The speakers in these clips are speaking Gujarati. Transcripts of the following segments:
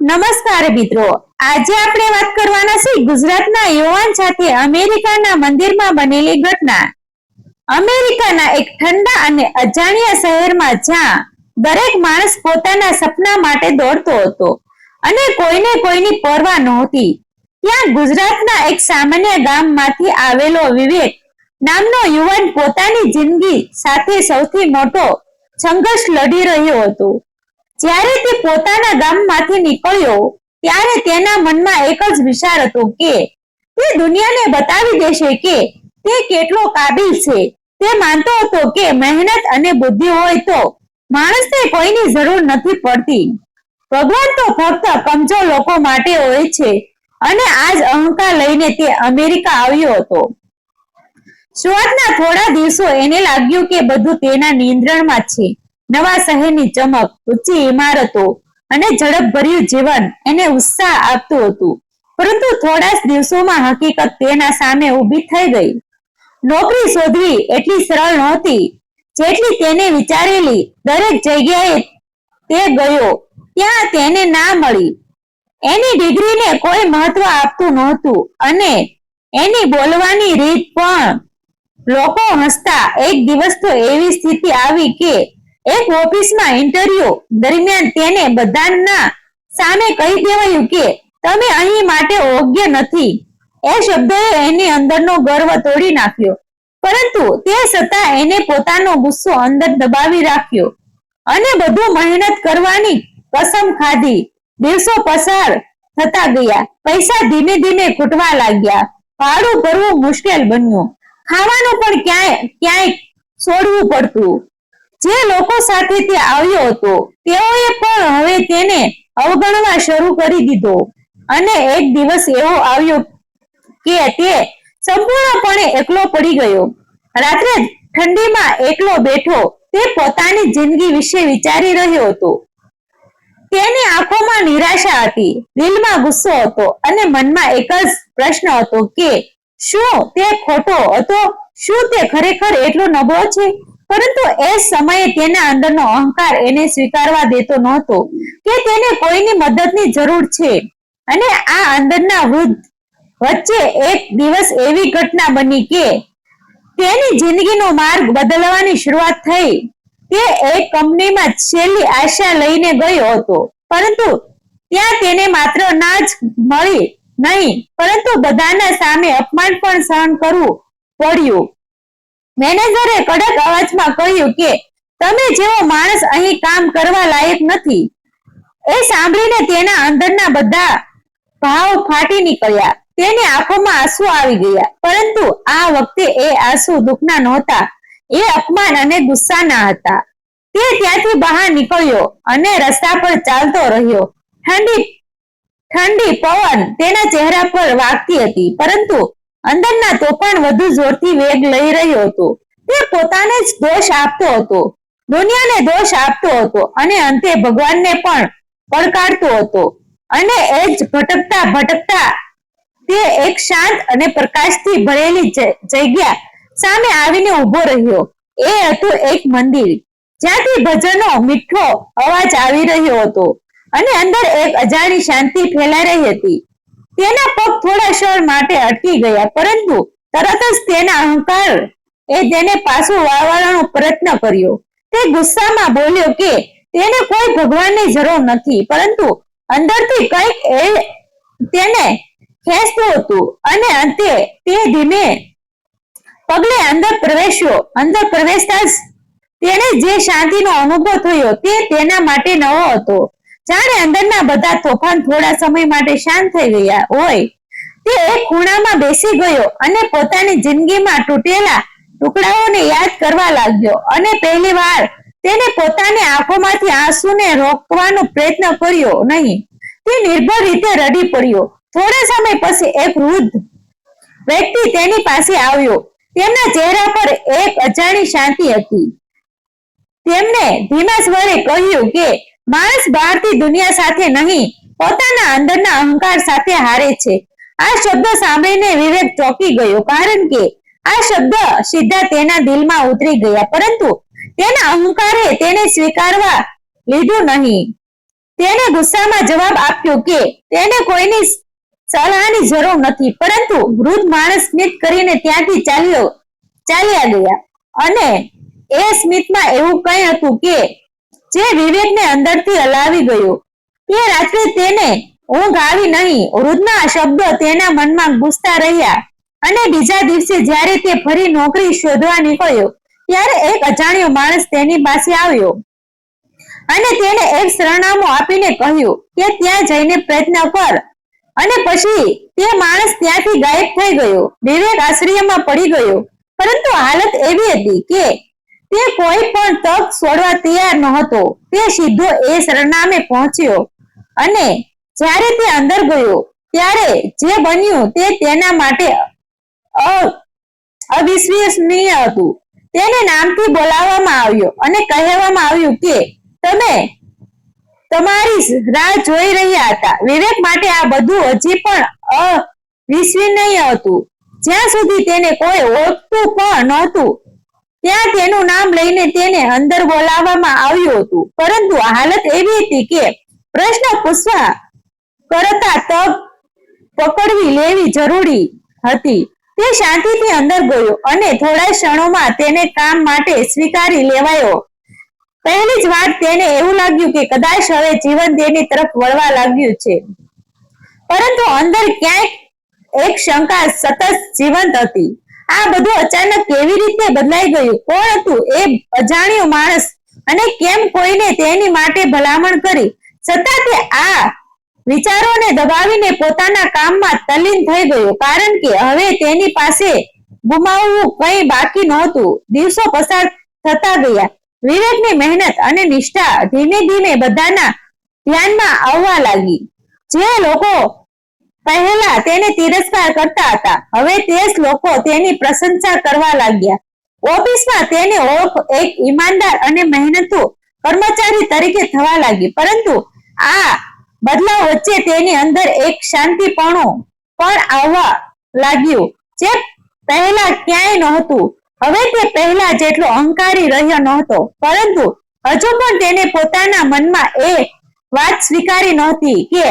નમસ્કાર મિત્રો, આજે આપણે વાત કરવાના છે ગુજરાતના યુવાન સાથે અમેરિકાના મંદિરમાં બનેલી ઘટના. અમેરિકાના એક ઠંડા અને અજાણ્યા શહેરમાં જ્યાં દરેક માણસ પોતાના સપના માટે દોડતો હતો અને કોઈને કોઈની પરવા નહોતી, ત્યાં ગુજરાતના એક સામાન્ય ગામમાંથી આવેલો વિવેક નામનો યુવાન પોતાની જિંદગી સાથે સૌથી મોટો સંઘર્ષ લડી રહ્યો હતો. જ્યારે તે પોતાના ગામમાંથી નીકળ્યો ત્યારે તેના મનમાં એક જ વિચાર હતો કે તે દુનિયાને બતાવી દેશે કે તે કેટલો કાબિલ છે. તે માનતો હતો કે મહેનત અને બુદ્ધિ હોય તો માણસને કોઈની જરૂર નથી પડતી. ભગવાન તો ફક્ત કમજોર લોકો માટે હોય છે અને આ જ અહંકાર લઈને તે અમેરિકા આવ્યો હતો. શરૂઆતના થોડા દિવસો એને લાગ્યું કે બધું તેના નિયંત્રણમાં છે. નવા શહેરની ચમક, ઊંચી ઇમારતો અને ઝડપભર્યું જીવન એને ઉત્સાહ આપતું હતું. પરંતુ થોડા જ દિવસોમાં હકીકત તેના સામે ઊભી થઈ ગઈ. નોકરી શોધવી એટલી સરળ નહોતી જેટલી તેને વિચારેલી. દરેક જગ્યાએ તે ગયો ત્યાં તેને ના મળી. એની ડિગ્રીને કોઈ મહત્વ આપતું નહોતું અને એની બોલવાની રીત પણ લોકો હસતા. એક દિવસ તો એવી સ્થિતિ આવી કે એક ઓફિસમાં ઇન્ટરવ્યુ દરમિયાન તેને બધાના સામે કહી દેવાયું કે તમે અહીં માટે યોગ્ય નથી. એ શબ્દોએ એની અંદરનો ગર્વ તોડી નાખ્યો, પરંતુ તે છતાં એને પોતાનો ગુસ્સો અંદર દબાવી રાખ્યો અને બધું મહેનત કરવાની કસમ ખાધી. દિવસો પસાર થતા ગયા. પૈસા ધીમે ધીમે ખૂટવા લાગ્યા. ભાડું ભરવું મુશ્કેલ બન્યું. ખાવાનું પણ ક્યાંય છોડવું પડતું. જે લોકો સાથે તે આવ્યો હતો તેઓએ પણ હવે તેને અવગણવા શરૂ કરી દીધો. અને એક દિવસ એવો આવ્યો કે તે સંપૂર્ણપણે એકલો પડી ગયો. રાત્રે ઠંડીમાં એકલો બેઠો તે પોતાની જિંદગી વિશે વિચારી રહ્યો હતો. તેની આંખોમાં નિરાશા હતી, દિલમાં ગુસ્સો હતો અને મનમાં એક જ પ્રશ્ન હતો કે શું તે ખોટો હતો? શું તે ખરેખર એટલો નબળો છે? પરંતુ એ સમયે તેના અંદરનો અહંકાર એને સ્વીકારવા દેતો નહોતો કે તેને કોઈની મદદની જરૂર છે. અને આ અંદરના વૃદ્ધ વચ્ચે એક દિવસ એવી ઘટના બની કે તેની જિંદગીનો માર્ગ બદલવાની શરૂઆત થઈ. તે એક કંપનીમાં છેલ્લી આશા લઈને ગયો હતો, પરંતુ ત્યાં તેને માત્ર ના જ મળી નહીં, પરંતુ બધાના સામે અપમાન પણ સહન કરવું પડ્યું. મેનેજરે કડક અવાજમાં કહ્યું કે તમે જેવો માણસ અહીં કામ કરવા લાયક નથી. એ સાંભળીને તેના અંદરના બધા ભાવ ફાટી નીકળ્યા. તેની આંખોમાં આંસુ આવી ગયા, પરંતુ આ વખતે એ આંસુ દુઃખના નહોતા, એ અપમાન અને ગુસ્સાના હતા. તે ત્યાંથી બહાર નીકળ્યો અને રસ્તા પર ચાલતો રહ્યો. ઠંડી પવન તેના ચહેરા પર વાગતી હતી, પરંતુ અંદરના તોફાન વધુ જોરથી વેગ લઈ રહ્યો હતો. તે પોતાને જ દોષ આપતો હતો, દુનિયાને દોષ આપતો હતો અને અંતે ભગવાનને પણ પડકારતો હતો. અને એ જ ભટકતા તે એક શાંત અને પ્રકાશથી ભરેલી જગ્યા સામે આવીને ઉભો રહ્યો. એ હતું એક મંદિર જ્યાંથી ભજનનો મીઠો અવાજ આવી રહ્યો હતો અને અંદર એક અજાણી શાંતિ ફેલાઈ રહી હતી. તેના પગ થોડા ક્ષણ માટે અટકી ગયા, પરંતુ તરત જ તેના અહંકાર એ તેને પાછું વાળવાનો પ્રયત્ન કર્યો. તે ગુસ્સામાં બોલ્યો કે તેને કોઈ ભગવાનની જરૂર નથી, પરંતુ અંદરથી કંઈક તેને ખેંચતું હતું. અને અંતે તે ધીમે પગલે અંદર પ્રવેશ્યો. અંદર પ્રવેશતા જ તેને જે શાંતિનો અનુભવ થયો તે તેના માટે નવો હતો. જાણે અંદરના બધા તોફાન થોડા સમય માટે શાંત થઈ ગયા હોય. તે એક ખૂણામાં બેસી ગયો અને પોતાની જિંદગીમાં તૂટેલા ટુકડાઓને યાદ કરવા લાગ્યો. અને પહેલી વાર તેને પોતાની આંખોમાંથી આંસુને રોકવાનો પ્રયત્ન કર્યો નહીં. તે નિર્ભર રીતે રડી પડ્યો. થોડા સમય પછી એક વૃદ્ધ વ્યક્તિ તેની પાસે આવ્યો. તેમના ચહેરા પર એક અજાણી શાંતિ હતી. તેમને ધીમા સ્વરે કહ્યું કે માણસ બહારથી દુનિયા સાથે નહીં, પોતાના અંદરના અહંકાર સાથે હારે છે. આ શબ્દ સાંભળીને વિવેક ચોંકી ગયો, કારણ કે આ શબ્દ સીધા તેના દિલમાં ઉતરી ગયા, પરંતુ તેના અહંકારે તેને સ્વીકારવા લીધું નહીં. તેને ગુસ્સામાં જવાબ આપ્યો કે તેને કોઈની સલાહની જરૂર નથી, પરંતુ વૃદ્ધ માણસ સ્મિત કરીને ત્યાંથી ચાલ્યા ગયા. અને એ સ્મિતમાં એવું કંઈ હતું કે જે વિવેકને અંદરથી હલાવી ગયો. તે રાત્રે તેને ઊંઘ આવી નહીં. વૃદ્ધના શબ્દો તેના મનમાં ગૂંજતા રહ્યા. અને બીજા દિવસે જ્યારે તે ફરી નોકરી શોધવા નીકળ્યો ત્યારે એક અજાણ્યો માણસ તેની પાસે આવ્યો અને તેને એક સરનામું આપીને કહ્યું કે ત્યાં જઈને પ્રયત્ન કર. અને પછી તે માણસ ત્યાંથી ગાયબ થઈ ગયો. વિવેક આશ્ચર્યમાં પડી ગયો, પરંતુ હાલત એવી હતી કે તે કોઈ પણ તક છોડવા તૈયાર નહોતો. તે સીધો એ સરનામે પહોંચ્યો અને જ્યારે તે અંદર ગયો ત્યારે જે બન્યું તે તેના માટે અવિશ્વસનીય હતું. તેને નામથી બોલાવવામાં આવ્યો અને કહેવામાં આવ્યું કે તમે તમારી રાહ જોઈ રહ્યા હતા. વિવેક માટે આ બધું હજી પણ અવિશ્વસનીય હતું. જ્યાં સુધી તેને કોઈ ઓળખતું પણ નહોતું ત્યાં તેનું નામ લઈને તેને અંદર બોલાવવામાં આવ્યું હતું. પરંતુ હાલત એવી હતી કે પ્રશ્ન પૂછવા કરતા તક પકડવી લેવી જરૂરી હતી. તે શાંતિથી અંદર ગયો અને થોડા ક્ષણોમાં તેને કામ માટે સ્વીકારી લેવાયો. પહેલી જ વાર તેને એવું લાગ્યું કે કદાચ હવે જીવન તેની તરફ વળવા લાગ્યું છે, પરંતુ અંદર ક્યાંક એક શંકા સતત જીવંત હતી. આ બધું અચાનક કેવી રીતે બદલાઈ ગયું? કોણ હતું એ અજાણ્યો માણસ અને કેમ કોઈને તેની માટે ભલામણ કરી? છતાં તે આ વિચારોને દબાવીને પોતાના કામમાં તલ્લીન થઈ ગયો, કારણ કે હવે તેની પાસે ગુમાવવું કંઈ બાકી નહોતું. દિવસો પસાર થતા ગયા. વિવેકની મહેનત અને નિષ્ઠા ધીમે ધીમે બધાના ધ્યાનમાં આવવા લાગી. જે લોકો પહેલા તેને તિરસ્કાર કરતા હતા હવે તે જ લોકો તેની પ્રશંસા કરવા લાગ્યા. ઓફિસમાં તેની ઓળખ એક ઈમાનદાર અને મહેનતુ કર્મચારી તરીકે થવા લાગી. પરંતુ આ બદલાવ વચ્ચે તેની અંદર એક શાંતિપણું પણ આવવા લાગ્યું જે પહેલા ક્યાંય નહોતું. હવે તે પહેલા જેટલો અહંકારી રહ્યો નહોતો, પરંતુ હજુ પણ તેને પોતાના મનમાં એ વાત સ્વીકારી નહોતી કે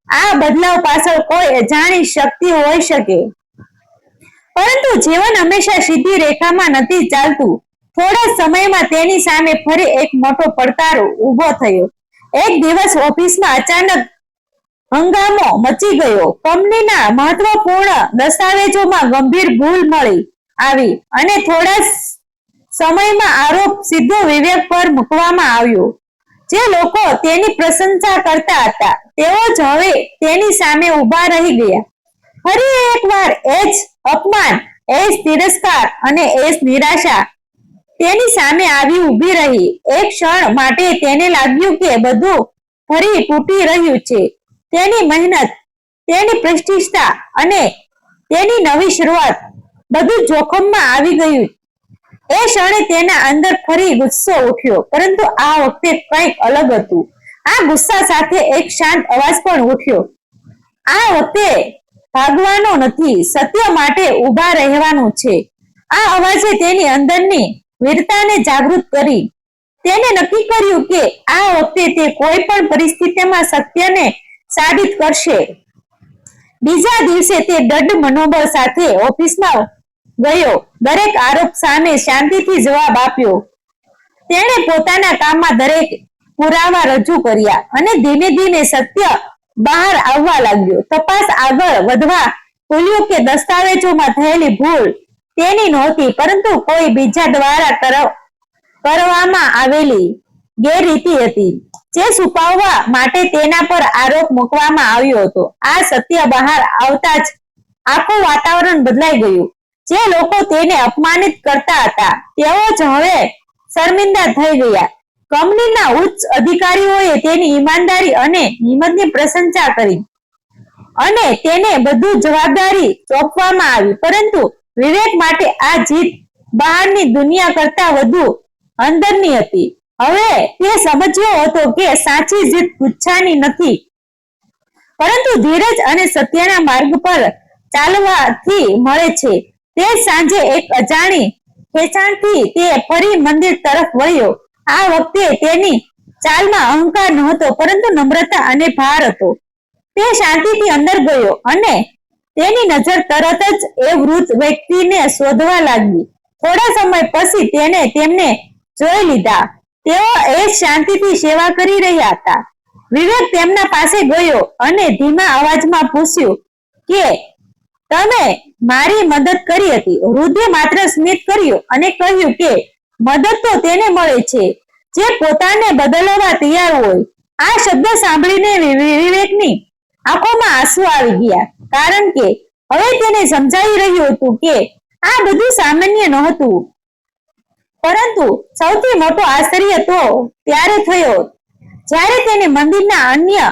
આ બદલાવ પાછળ કોઈ અજાણી શક્તિ હોઈ શકે. પરંતુ જીવન હંમેશા સીધી રેખામાં નથી ચાલતું. થોડા સમયમાં તેની સામે ફરી એક મોટો પડકાર ઊભો થયો. એક દિવસ ઓફિસમાં અચાનક હંગામો મચી ગયો. કંપનીના મહત્વપૂર્ણ દસ્તાવેજોમાં ગંભીર ભૂલ મળી આવી અને થોડા સમયમાં આરોપ સીધો વિવેક પર મૂકવામાં આવ્યો. જે લોકો તેની પ્રશંસા કરતા હતા તેઓ જ હવે તેની સામે ઊભા રહી ગયા. ફરી એકવાર એ જ અપમાન, એ જ તિરસ્કાર અને એ જ નિરાશા તેની સામે આવી ઊભી રહી. એક ક્ષણ માટે તેને લાગ્યું કે બધું ફરી તૂટી રહ્યું છે. તેની મહેનત, તેની પ્રતિષ્ઠા અને તેની નવી શરૂઆત બધું જોખમમાં આવી ગયું. એ ક્ષણે તેના અંદર ફરી ગુસ્સો ઉઠ્યો, પરંતુ આ વખતે કંઈક અલગ હતું. આ ગુસ્સા સાથે એક શાંત અવાજ પણ ઉઠ્યો. આ વખતે ભાગવાનો નથી, સત્ય માટે ઊભા રહેવાનું છે. આ અવાજે તેની અંદરની વીરતાને જાગૃત કરી. તેને નક્કી કર્યું કે આ વખતે તે કોઈ પણ પરિસ્થિતિમાં સત્યને સાબિત કરશે. બીજા દિવસે તે દૃઢ મનોબળ સાથે ઓફિસમાં ગયો. દરેક આરોપ સામે શાંતિથી જવાબ આપ્યો. તેણે પોતાના કામમાં દરેક પુરાવા રજૂ કર્યા અને ધીમે ધીમે સત્ય બહાર આવવા લાગ્યો. તપાસ આગળ વધવા ખુલ્યું કે દસ્તાવેજોમાં થયેલી ભૂલ તેની નહોતી, પરંતુ કોઈ બીજા દ્વારા કરવામાં આવેલી ગેરરીતિ હતી, જે છુપાવવા માટે તેના પર આરોપ મૂકવામાં આવ્યો હતો. આ સત્ય બહાર આવતા જ આખું વાતાવરણ બદલાઈ ગયું. જે લોકો તેને અપમાનિત કરતા હતા તેઓ જ હવે શર્મિંદા થઈ ગયા. કંપનીના ઉચ્ચ અધિકારીઓએ તેની ઈમાનદારી અને હિંમતની પ્રશંસા કરી અને તેને બધું જવાબદારી સોંપવામાં આવી. પરંતુ વિવેક માટે આ જીત બહારની દુનિયા કરતા વધુ અંદરની હતી. હવે તે સમજ્યો હતો કે સાચી જીત ગુસ્સાની નથી, પરંતુ ધીરજ અને સત્યના માર્ગ પર ચાલવાથી મળે છે. તે સાંજે એક અજાણી ખેંચાણથી તે ફરી મંદિર તરફ વળ્યો. આ વખતે તેની ચાલમાં અહંકાર નહોતો, પરંતુ નમ્રતા અને ભાર હતો. તે શાંતિથી અંદર ગયો અને તેની નજર તરત જ એ વૃદ્ધ વ્યક્તિને શોધવા લાગી. થોડા સમય પછી તેમને જોઈ લીધા. તેઓ એ શાંતિથી સેવા કરી રહ્યા હતા. વિવેક તેમના પાસે ગયો અને ધીમા અવાજમાં પૂછ્યું કે તમે મારી મદદ કરી હતી. વૃદ્ધે માત્ર સ્મિત કર્યું અને કહ્યું કે મદદ તો તેને મળે છે જે પોતાને બદલવા તૈયાર હોય. આ શબ્દ સાંભળીને વિવેકની આંખોમાં આંસુ આવી ગયા, કારણ કે હવે તેને સમજાઈ રહ્યું હતું કે આ બધું સામાન્ય નહોતું. પરંતુ સૌથી મોટો આશ્ચર્ય તો ત્યારે થયો જ્યારે તેને મંદિરના અન્ય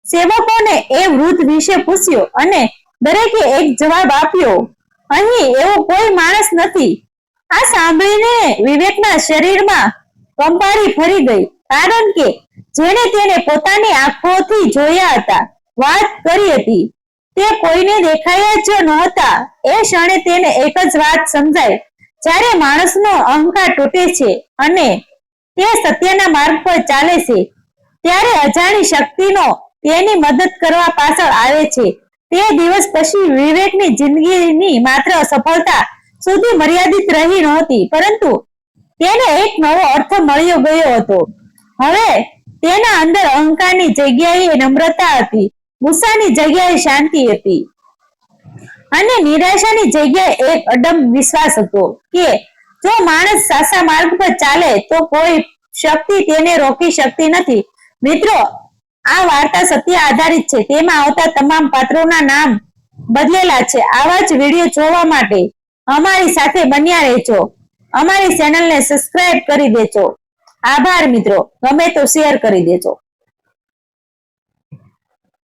સેવકોને એ વૃદ્ધ વિશે પૂછ્યું અને દરેકે એક જવાબ આપ્યો, અહીં એવો કોઈ માણસ નથી. આ સાંભળીને વિવેકના શરીરમાં કંપારી ફરી ગઈ, કારણ કે જેણે તેને પોતાની આંખોથી જોયા હતા, વાત કરી હતી, તે કોઈને દેખાયા જ નહોતા. એ ક્ષણે તેને એક જ વાત સમજાય, જ્યારે માણસનો અહંકાર તૂટે છે અને તે સત્યના માર્ગ પર ચાલે છે, ત્યારે અજાણી શક્તિનો તેની મદદ કરવા પાછળ આવે છે. તે દિવસ પછી વિવેકની જિંદગીની માત્ર સફળતા સુધી મર્યાદિત રહી નહોતી, પરંતુ તેને એક નવો અર્થ મળ્યો ગયો હતો. હવે તેના અંદર અહંકારની જગ્યાએ નમ્રતા હતી, ગુસ્સાની જગ્યાએ શાંતિ હતી અને નિરાશાની જગ્યાએ એક અડગ વિશ્વાસ હતો કે જો માણસ સાચા માર્ગ પર ચાલે તો કોઈ શક્તિ તેને રોકી શકતી નથી. મિત્રો, આ વાર્તા સત્ય આધારિત છે. તેમાં આવતા તમામ પાત્રોના નામ બદલેલા છે. આવા જ વિડીયો જોવા માટે અમારી સાથે બન્યા રહેજો. અમારી ચેનલને સબસ્ક્રાઇબ કરી દેજો. આભાર મિત્રો. ગમે તો શેર કરી દેજો.